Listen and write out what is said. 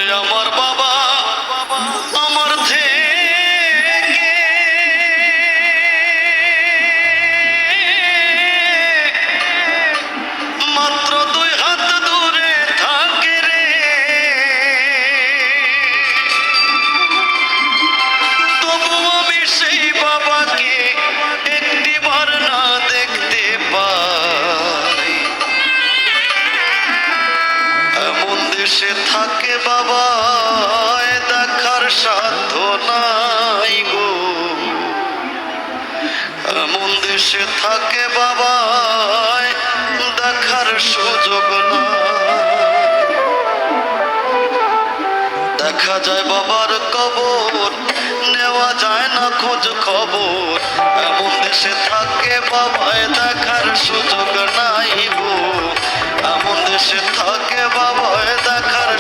আমার বাবা আমার থেকে মাত্র 2 হাত দূরে থাকে রে, তবু আমি সেই বাবাকে একটিবার না দেখতে পাই। এমন দেশে থাকে বাবা দেখার সাধ্য নাই গো, এমন দেশে থাকে বাবা দেখার সুযোগ নাই। দেখা যায় বাবার কবর, নেওয়া যায় না খোঁজ খবর। এমন দেশে থাকে বাবায় দেখার সুযোগ নাই গো, এমন দেশে থাকে বাবায়